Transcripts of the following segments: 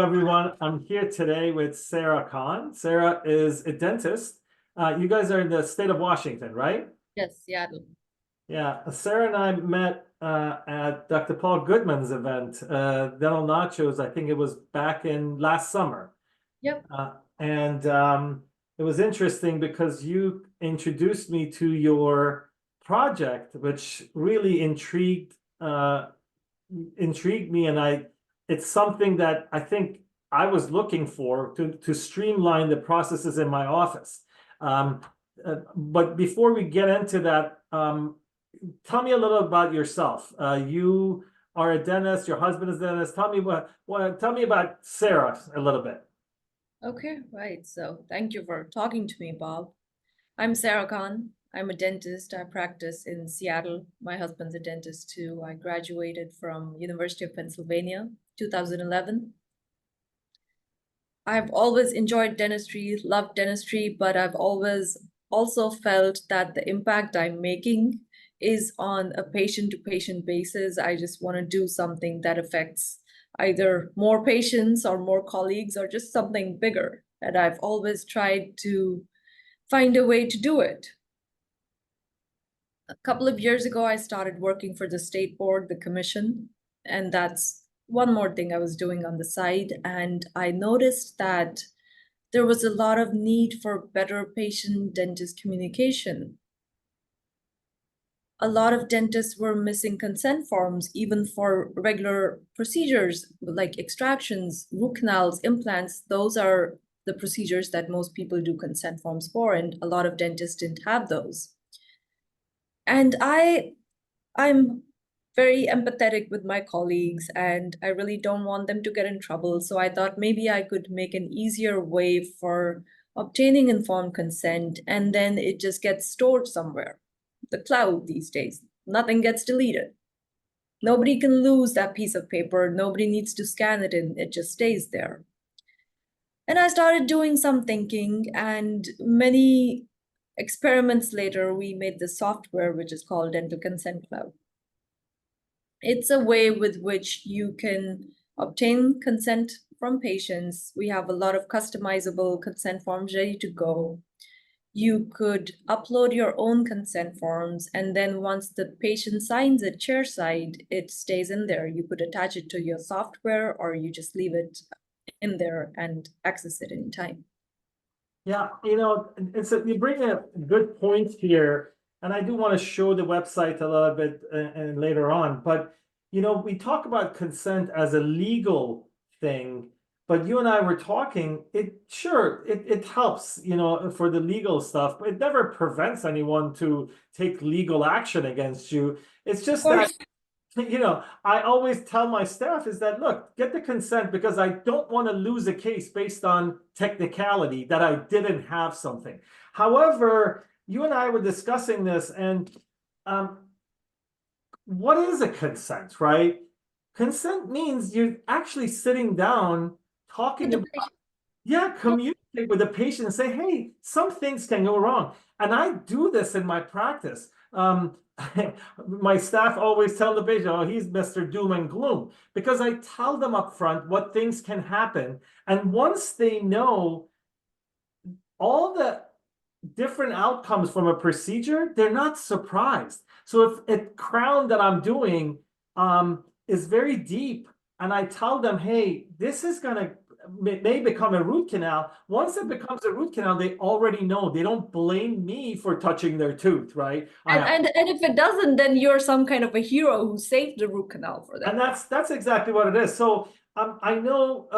everyone. I'm here today with Sarah Khan. Sarah is a dentist. You guys are in the state of Washington, right? Yes, Seattle. Yeah, Sarah and I met at Dr. Paul Goodman's event, Dental Nachos. I think it was back in last summer. Yep. And it was interesting because you introduced me to your project, which really intrigued me, and it's something that I think I was looking for to streamline the processes in my office. But before we get into that, tell me a little about yourself. You are a dentist. Your husband is a dentist. Tell me tell me about Sarah a little bit. Okay, right. So thank you for talking to me, Bob. I'm Sarah Khan. I'm a dentist. I practice in Seattle. My husband's a dentist too. I graduated from University of Pennsylvania, 2011. I've always enjoyed dentistry, loved dentistry, but I've always also felt that the impact I'm making is on a patient-to-patient basis. I just want to do something that affects either more patients or more colleagues or just something bigger. And I've always tried to find a way to do it. A couple of years ago, I started working for the state board, the commission, and that's one more thing I was doing on the side. And I noticed that there was a lot of need for better patient-dentist communication. A lot of dentists were missing consent forms, even for regular procedures like extractions, root canals, implants. Those are the procedures that most people do consent forms for, and a lot of dentists didn't have those. And I'm very empathetic with my colleagues, and I really don't want them to get in trouble. So I thought maybe I could make an easier way for obtaining informed consent, and then it just gets stored somewhere. The cloud these days, nothing gets deleted. Nobody can lose that piece of paper. Nobody needs to scan it in. It just stays there. And I started doing some thinking, and many experiments later, we made the software, which is called Dental Consent Cloud. It's a way with which you can obtain consent from patients. We have a lot of customizable consent forms ready to go. You could upload your own consent forms, and then once the patient signs it chairside, it stays in there. You could attach it to your software, or you just leave it in there and access it anytime. Yeah, you bring a good point here, and I do want to show the website a little bit and later on. But we talk about consent as a legal thing, but you and I were talking. It helps, for the legal stuff, but it never prevents anyone to take legal action against you. It's just that I always tell my staff is that, look, get the consent because I don't want to lose a case based on technicality that I didn't have something. However, you and I were discussing this, and what is a consent, right? Consent means you're actually sitting down, talking about, communicate with the patient and say, hey, some things can go wrong. And I do this in my practice. My staff always tell the patient, oh, he's Mr. Doom and Gloom, because I tell them up front what things can happen. And once they know all the different outcomes from a procedure, they're not surprised. So if a crown that I'm doing is very deep, and I tell them, hey, this is gonna may become a root canal. Once it becomes a root canal, they already know. They don't blame me for touching their tooth, right? And if it doesn't, then you're some kind of a hero who saved the root canal for them. And that's exactly what it is. So I know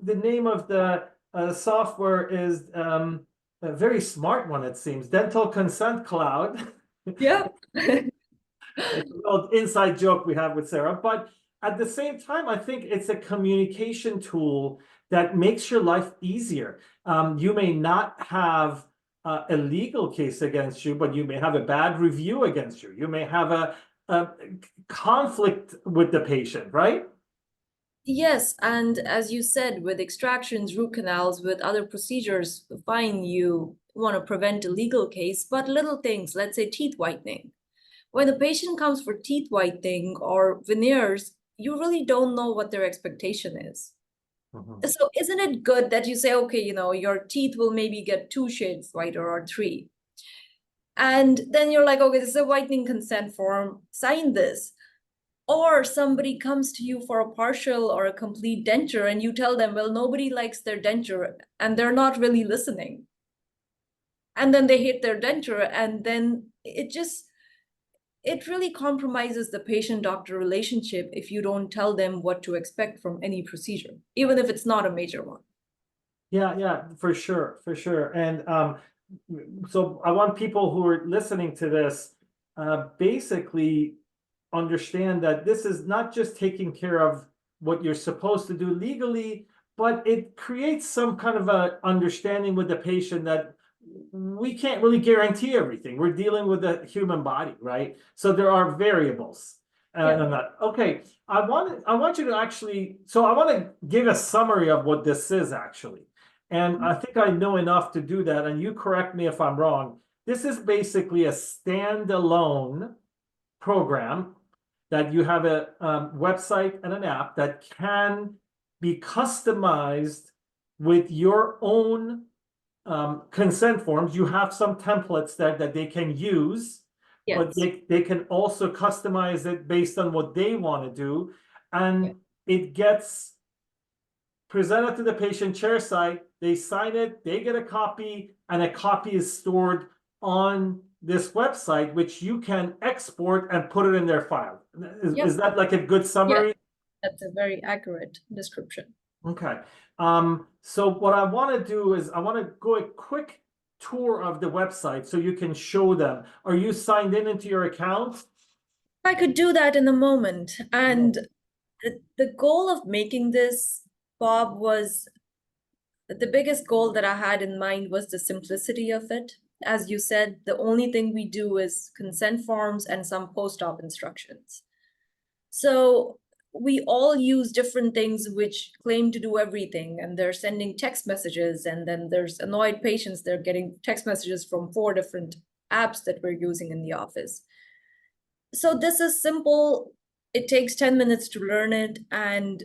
the name of the software is a very smart one, it seems. Dental Consent Cloud. Yeah. It's an old inside joke we have with Sarah, but at the same time, I think it's a communication tool that makes your life easier. You may not have a legal case against you, but you may have a bad review against you. You may have a conflict with the patient, right? Yes, and as you said, with extractions, root canals, with other procedures, fine, you want to prevent a legal case, but little things, let's say teeth whitening. When a patient comes for teeth whitening or veneers, you really don't know what their expectation is. Mhm. So isn't it good that you say, okay, your teeth will maybe get 2 shades whiter or 3. And then you're like, okay, this is a whitening consent form, sign this. Or somebody comes to you for a partial or a complete denture and you tell them, well, nobody likes their denture and they're not really listening. And then they hate their denture, and then it really compromises the patient-doctor relationship if you don't tell them what to expect from any procedure, even if it's not a major one. Yeah, for sure, for sure. And so I want people who are listening to this basically understand that this is not just taking care of what you're supposed to do legally, but it creates some kind of a understanding with the patient that we can't really guarantee everything. We're dealing with the human body, right? So there are variables. Yeah. And that. Okay, I want you to actually, so I want to give a summary of what this is actually. And I think I know enough to do that, and you correct me if I'm wrong. This is basically a standalone program that you have a website and an app that can be customized with your own consent forms. You have some templates that they can use, but Yes. they can also customize it based on what they want to do. Yeah. And it gets presented to the patient chair side, they sign it, they get a copy, and a copy is stored on this website, which you can export and put it in their file. Yep. Is that like a good Yeah, summary? that's a very accurate description. Okay. So what I want to do is I want to go a quick tour of the website so you can show them. Are you signed in into your account? I could do that in a moment. And the goal of making this, Bob, was the biggest goal that I had in mind was the simplicity of it. As you said, the only thing we do is consent forms and some post-op instructions. So we all use different things which claim to do everything, and they're sending text messages, and then there's annoyed patients, they're getting text messages from 4 different apps that we're using in the office. So this is simple. It takes 10 minutes to learn it, and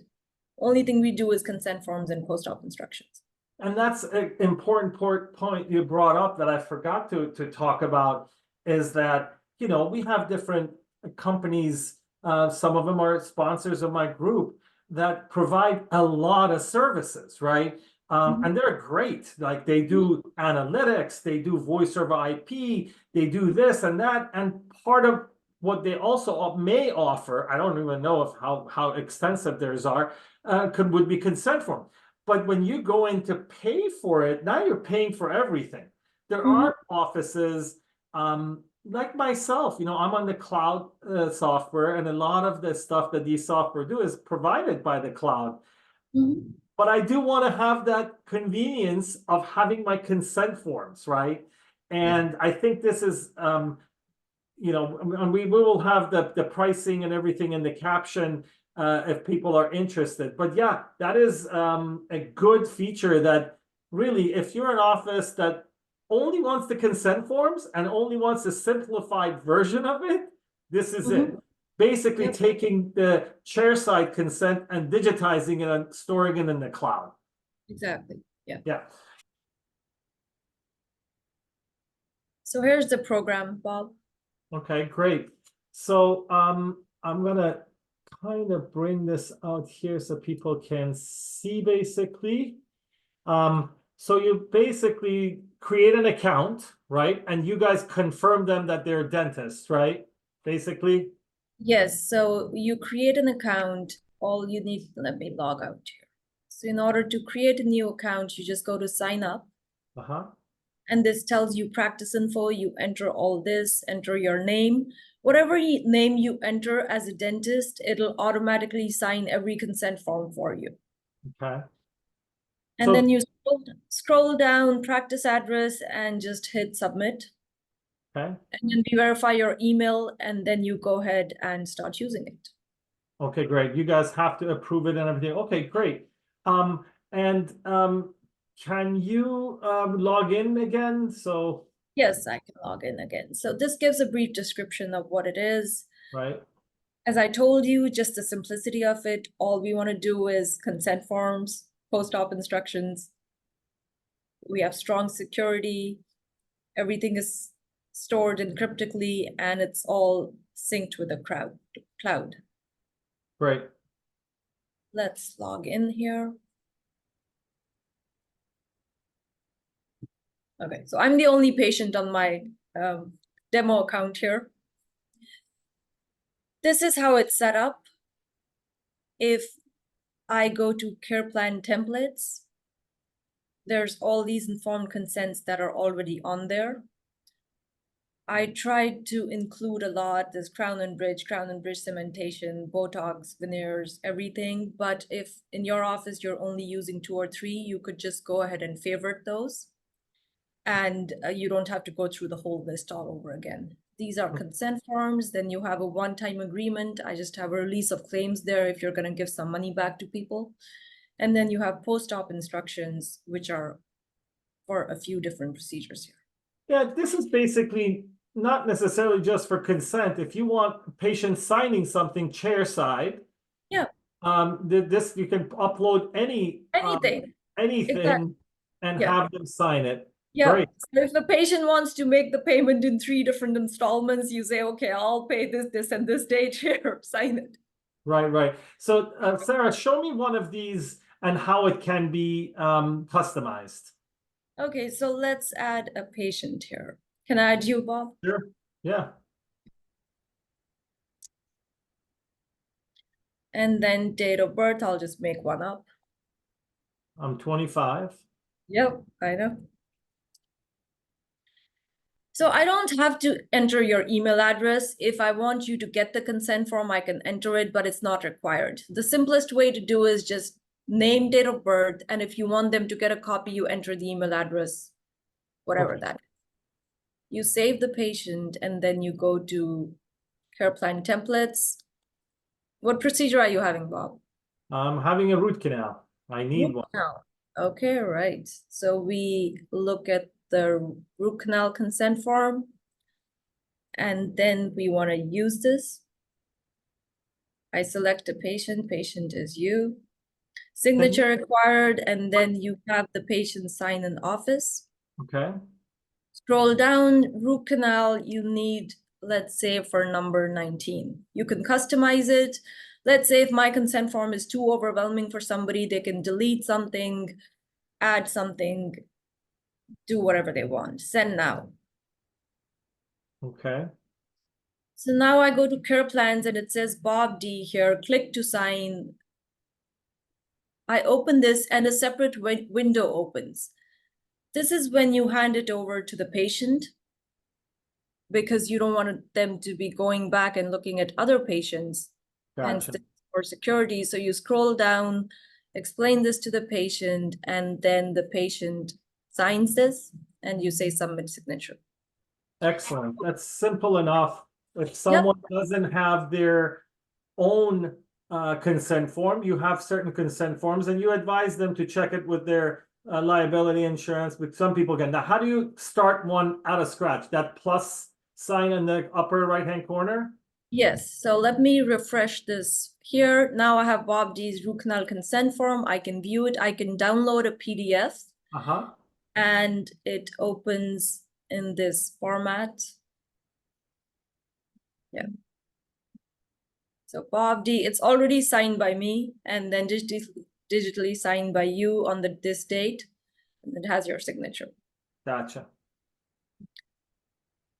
only thing we do is consent forms and post-op instructions. And that's an important point you brought up that I forgot to talk about is that, we have different companies, some of them are sponsors of my group that provide a lot of services, right? And they're great. Like they do analytics, they do voice over IP, they do this and that. And part of what they also may offer, I don't even know if how extensive theirs are, would be consent form. But when you go in to pay for it, now you're paying for everything. There are offices, like myself, I'm on the cloud software, and a lot of the stuff that these software do is provided by the cloud. But I do want to have that convenience of having my consent forms, right? And I think this is, and we will have the pricing and everything in the caption if people are interested. But yeah, that is a good feature that really, if you're an office that only wants the consent forms and only wants a simplified version of it, this is it. Basically Yep. taking the chairside consent and digitizing it and storing it in the cloud. Exactly. Yeah. Yeah. So here's the program, Bob. Okay, great. So I'm gonna kind of bring this out here so people can see basically. So you basically create an account, right? And you guys confirm them that they're dentists, right? Basically. Yes, so you create an account. All you need, let me log out here. So in order to create a new account, you just go to sign up. Uh-huh. And this tells you practice info. You enter all this, enter your name. Whatever name you enter as a dentist, it'll automatically sign every consent form for you. Okay. And then you scroll down, practice address, and just hit submit. Okay. And then we verify your email, and then you go ahead and start using it. Okay, great. You guys have to approve it and everything. Okay, great. And can you log in again? So Yes, I can log in again. So this gives a brief description of what it is. right. As I told you, just the simplicity of it, all we want to do is consent forms. post-op instructions. We have strong security. Everything is stored encryptically, and it's all synced with the cloud. Great. Let's log in here. Okay, so I'm the only patient on my demo account here. This is how it's set up. If I go to care plan templates, there's all these informed consents that are already on there. I tried to include a lot, this crown and bridge cementation, Botox, veneers, everything. But if in your office you're only using 2 or 3, you could just go ahead and favorite those. And you don't have to go through the whole list all over again. These are consent forms. Then you have a one-time agreement. I just have a release of claims there if you're going to give some money back to people. And then you have post-op instructions, which are for a few different procedures here. Yeah, this is basically not necessarily just for consent. If you want patients signing something chair side, yeah, this you can upload anything Exactly. and Yeah. have them sign it. Yeah. Great. So if the patient wants to make the payment in 3 different installments, you say, okay, I'll pay this, and this date here, sign it. Right. So, Sarah, show me one of these and how it can be customized. Okay, so let's add a patient here. Can I add you, Bob? Sure. Yeah. And then date of birth, I'll just make one up. I'm 25. Yep, I know. So I don't have to enter your email address. If I want you to get the consent form, I can enter it, but it's not required. The simplest way to do is just name, date of birth, and if you want them to get a copy, you enter the email address, whatever that is. You save the patient, and then you go to care plan templates. What procedure are you having, Bob? I'm having a root canal. I need one. Okay, right. So we look at the root canal consent form, and then we want to use this. I select a patient. Patient is you. Signature required, and then you have the patient sign in office. Okay. Scroll down, root canal, you need, let's say, for number 19. You can customize it. Let's say if my consent form is too overwhelming for somebody, they can delete something, add something, do whatever they want. Send now. Okay. So now I go to care plans and it says Bob D here, click to sign. I open this and a separate window opens. This is when you hand it over to the patient because you don't want them to be going back and looking at other patients. Hence, Gotcha. for security. So you scroll down, explain this to the patient, and then the patient signs this and you say submit signature. Excellent. That's simple enough. If someone doesn't have their own consent form, you have certain consent forms and you advise them to check it with their liability insurance, but some people can. Now, how do you start one out of scratch? That plus sign in the upper right-hand corner? Yes, so let me refresh this here. Now I have Bob D's root canal consent form. I can view it. I can download a PDF. And it opens in this format. Yeah. So Bob D, it's already signed by me and then digitally signed by you on this date. And it has your signature. Gotcha.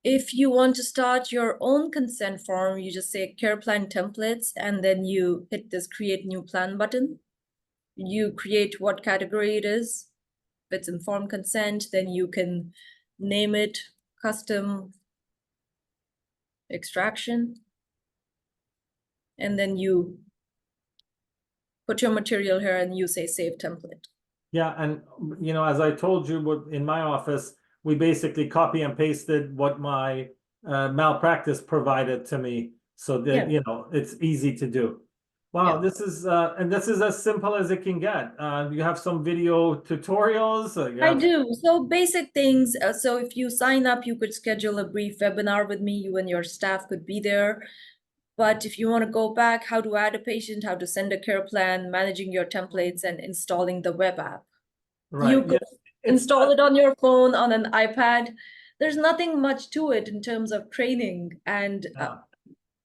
If you want to start your own consent form, you just say care plan templates, and then you hit this create new plan button. You create what category it is. If it's informed consent, then you can name it custom extraction. And then you put your material here and you say save template. Yeah, and as I told you, in my office, we basically copy and pasted what my malpractice provided to me, so that it's easy to do. Wow, this is as simple as it can get. You have some video tutorials. I do. So basic things. So if you sign up, you could schedule a brief webinar with me. You and your staff could be there. But if you want to go back, how to add a patient, how to send a care plan, managing your templates, and installing the web app. You Right. could install it on your phone, on an iPad. There's nothing much to it in terms of training, and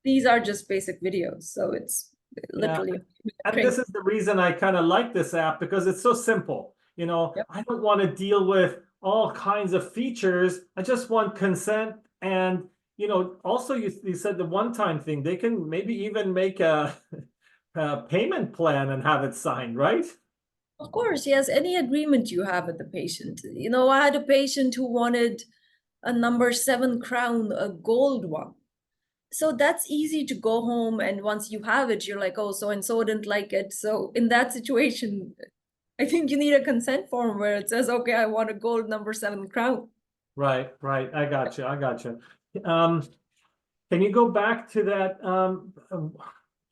these are just basic videos. So it's literally And this is the reason I kind of like this app, because it's so simple. You know, Yep. I don't want to deal with all kinds of features. I just want consent. And, you know, also you said the one-time thing, they can maybe even make a payment plan and have it signed, right? Of course, yes, any agreement you have with the patient. You know, I had a patient who wanted a number 7 crown, a gold one. So that's easy to go home, and once you have it, you're like, oh, so and so didn't like it. So in that situation, I think you need a consent form where it says, okay, I want a gold number 7 crown. Right, right. I got you. I got you. Can you go back to that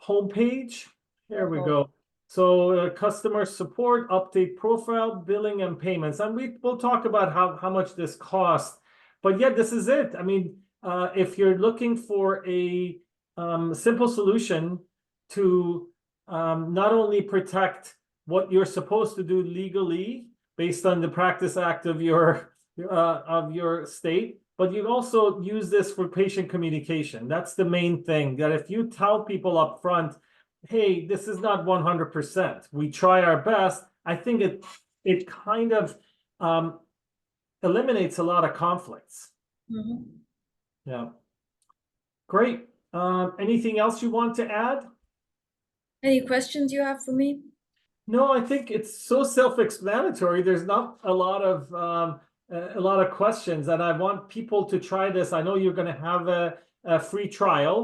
homepage? There we go. So customer support, update profile, billing, and payments. And we'll talk about how much this costs. But yeah, this is it. I mean, if you're looking for a simple solution to not only protect what you're supposed to do legally based on the Practice Act of your state, but you also use this for patient communication. That's the main thing, that if you tell people up front, hey, this is not 100%, we try our best, I think it kind of eliminates a lot of conflicts. Mhm. Yeah. Great. Anything else you want to add? Any questions you have for me? No, I think it's so self-explanatory. There's not a lot of questions, and I want people to try this. I know you're going to have a free trial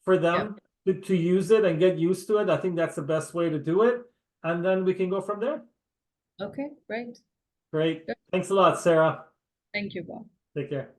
for them to use it and get used to it. I think that's the best way to do it, and then we can go from there. Okay, great. Great. Thanks a lot, Sarah. Thank you, Bob. Take care.